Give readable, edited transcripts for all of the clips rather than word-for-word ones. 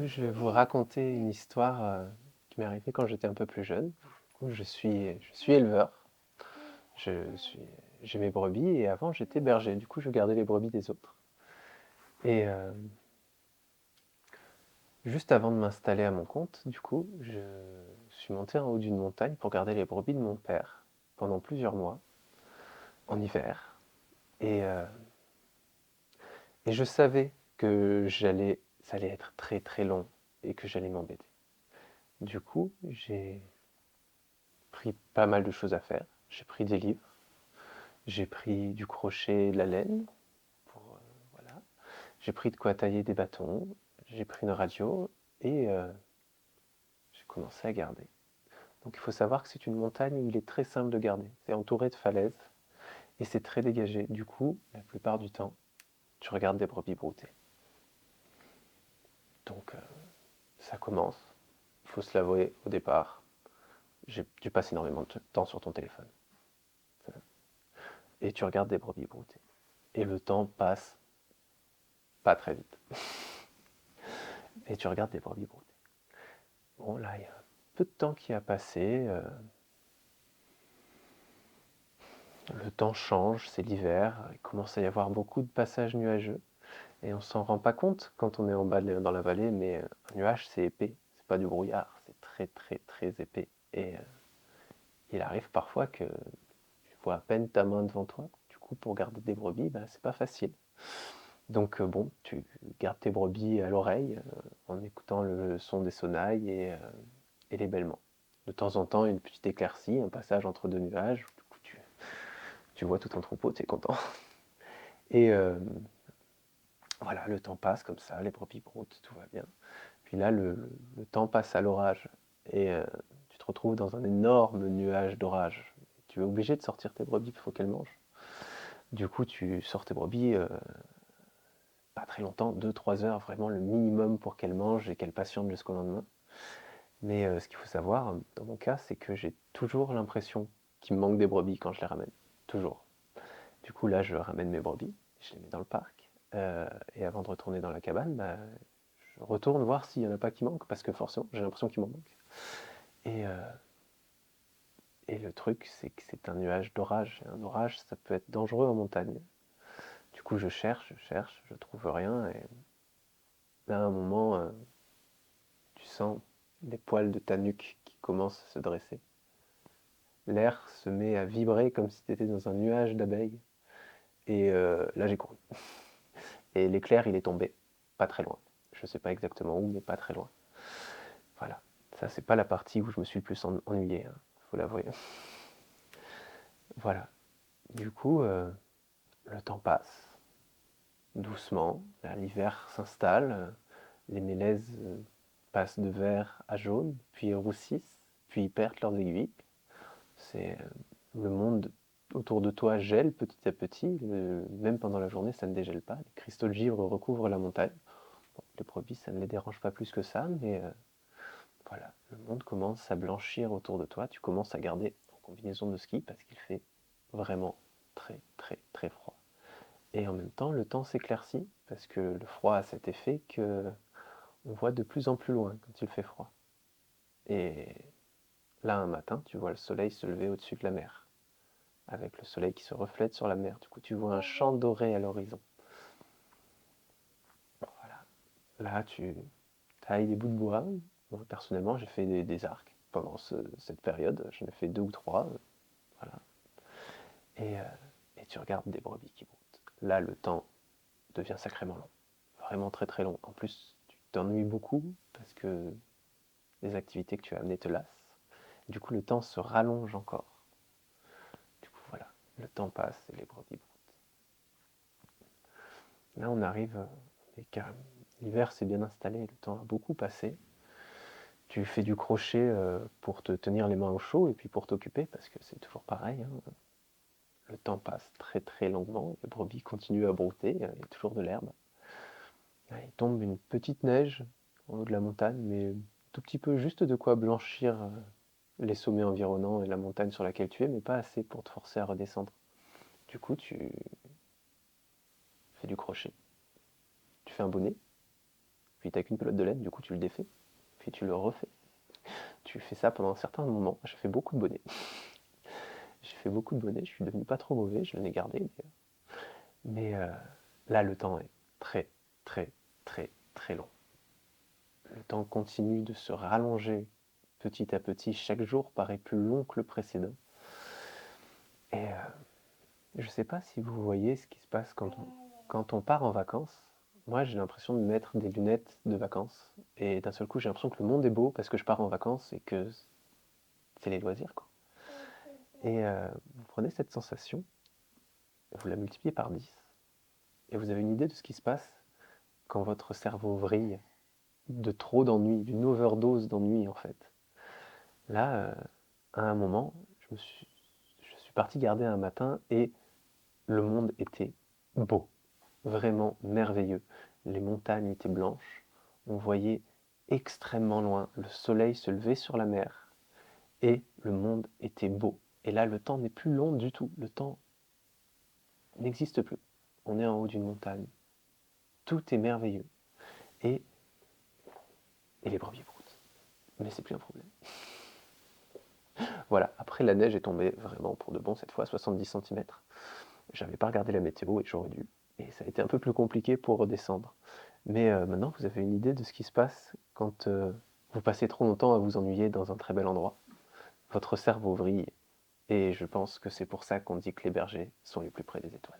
Je vais vous raconter une histoire qui m'est arrivée quand j'étais un peu plus jeune. Du coup, je suis éleveur. Je suis, j'ai mes brebis et avant j'étais berger. Du coup, je gardais les brebis des autres. Et juste avant de m'installer à mon compte, du coup, je suis monté en haut d'une montagne pour garder les brebis de mon père pendant plusieurs mois en hiver. Et, euh, et je savais que ça allait être très très long et que j'allais m'embêter. Du coup, j'ai pris pas mal de choses à faire. J'ai pris des livres, j'ai pris du crochet et de la laine, voilà. J'ai pris de quoi tailler des bâtons, j'ai pris une radio et j'ai commencé à garder. Donc il faut savoir que c'est une montagne où il est très simple de garder. C'est entouré de falaises et c'est très dégagé. Du coup, la plupart du temps, tu regardes des brebis brouter. Donc ça commence. Il faut se l'avouer au départ. Tu passes énormément de temps sur ton téléphone. Et tu regardes des brebis brouter. Et le temps passe pas très vite. Et tu regardes des brebis brouter. Bon, là, il y a un peu de temps qui a passé. Le temps change, c'est l'hiver. Il commence à y avoir beaucoup de passages nuageux. Et on s'en rend pas compte quand on est en bas dans la vallée, mais un nuage, c'est épais. C'est pas du brouillard, c'est très, très, très épais. Et il arrive parfois que tu vois à peine ta main devant toi. Du coup, pour garder des brebis, bah, c'est pas facile. Donc, bon, tu gardes tes brebis à l'oreille en écoutant le son des sonnailles et les bêlements. De temps en temps, une petite éclaircie, un passage entre deux nuages. Du coup, tu vois tout ton troupeau, tu es content. Et voilà, le temps passe comme ça, les brebis broutent, tout va bien. Puis là, le temps passe à l'orage. Et tu te retrouves dans un énorme nuage d'orage. Tu es obligé de sortir tes brebis, il faut qu'elles mangent. Du coup, tu sors tes brebis pas très longtemps, 2-3 heures, vraiment le minimum pour qu'elles mangent et qu'elles patientent jusqu'au lendemain. Mais ce qu'il faut savoir, dans mon cas, c'est que j'ai toujours l'impression qu'il me manque des brebis quand je les ramène. Toujours. Du coup, là, je ramène mes brebis, je les mets dans le parc. Et avant de retourner dans la cabane, bah, je retourne voir s'il n'y en a pas qui manquent, parce que forcément, j'ai l'impression qu'il m'en manque. Et, euh, et le truc, c'est que c'est un nuage d'orage. Et un orage, ça peut être dangereux en montagne. Du coup, je cherche, je trouve rien. Et là, à un moment, tu sens les poils de ta nuque qui commencent à se dresser. L'air se met à vibrer comme si tu étais dans un nuage d'abeilles. Et là, j'ai couru. Et l'éclair, il est tombé pas très loin. Je ne sais pas exactement où, mais pas très loin. Voilà. Ça, c'est pas la partie où je me suis le plus ennuyé, hein, faut l'avouer. Voilà. Du coup, le temps passe doucement. L'hiver s'installe. Les mélèzes passent de vert à jaune, puis roussissent, puis perdent leurs aiguilles. C'est le monde autour de toi gèle petit à petit. Même pendant la journée, ça ne dégèle pas. Les cristaux de givre recouvrent la montagne. Bon, les brebis, ça ne les dérange pas plus que ça, mais voilà, le monde commence à blanchir autour de toi. Tu commences à garder en combinaison de ski parce qu'il fait vraiment très très très froid. Et en même temps, le temps s'éclaircit parce que le froid a cet effet que on voit de plus en plus loin quand il fait froid. Et là, un matin, tu vois le soleil se lever au-dessus de la mer, avec le soleil qui se reflète sur la mer. Du coup, tu vois un champ doré à l'horizon. Voilà. Là, tu tailles des bouts de bois. Moi, personnellement, j'ai fait des arcs pendant cette période. J'en ai fait 2 ou 3. Voilà. Et, euh, et tu regardes des brebis qui broutent. Là, le temps devient sacrément long. Vraiment très très long. En plus, tu t'ennuies beaucoup parce que les activités que tu as amenées te lassent. Du coup, le temps se rallonge encore. Du coup, voilà. Le temps passe et les brebis broutent. Là, on arrive. L'hiver s'est bien installé, le temps a beaucoup passé. Tu fais du crochet pour te tenir les mains au chaud et puis pour t'occuper parce que c'est toujours pareil, hein. Le temps passe très très longuement, les brebis continuent à brouter, il y a toujours de l'herbe. Il tombe une petite neige en haut de la montagne, mais tout petit peu, juste de quoi blanchir les sommets environnants et la montagne sur laquelle tu es, mais pas assez pour te forcer à redescendre. Du coup, tu fais du crochet, tu fais un bonnet, Puis t'as qu'une pelote de laine, du coup tu le défais, puis tu le refais. Tu fais ça pendant un certain moment. J'ai fait beaucoup de bonnets. J'ai fait beaucoup de bonnets, je suis devenu pas trop mauvais, je l'en ai gardé. Mais là, le temps est très, très, très, très long. Le temps continue de se rallonger petit à petit. Chaque jour paraît plus long que le précédent. Et je ne sais pas si vous voyez ce qui se passe quand on part en vacances. Moi, j'ai l'impression de mettre des lunettes de vacances. Et d'un seul coup, j'ai l'impression que le monde est beau parce que je pars en vacances et que c'est les loisirs, quoi. Et vous prenez cette sensation, vous la multipliez par 10, et vous avez une idée de ce qui se passe quand votre cerveau vrille de trop d'ennui, d'une overdose d'ennui en fait. Là, à un moment, je suis parti garder un matin et le monde était beau, vraiment merveilleux. Les montagnes étaient blanches, on voyait extrêmement loin, le soleil se levait sur la mer et le monde était beau. Et là, le temps n'est plus long du tout, le temps n'existe plus. On est en haut d'une montagne, tout est merveilleux. Et, et les brebis broutent. Mais c'est plus un problème. Voilà, après la neige est tombée vraiment pour de bon cette fois, 70 cm. J'avais pas regardé la météo et j'aurais dû. Et ça a été un peu plus compliqué pour redescendre. Mais maintenant, vous avez une idée de ce qui se passe quand vous passez trop longtemps à vous ennuyer dans un très bel endroit. Votre cerveau vrille. Et je pense que c'est pour ça qu'on dit que les bergers sont les plus près des étoiles.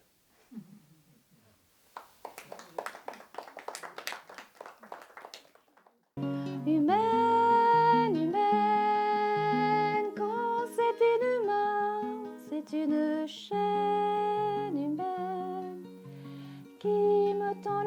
Humaine, humaine, quand c'est inhumain, c'est une chaîne humaine qui me tend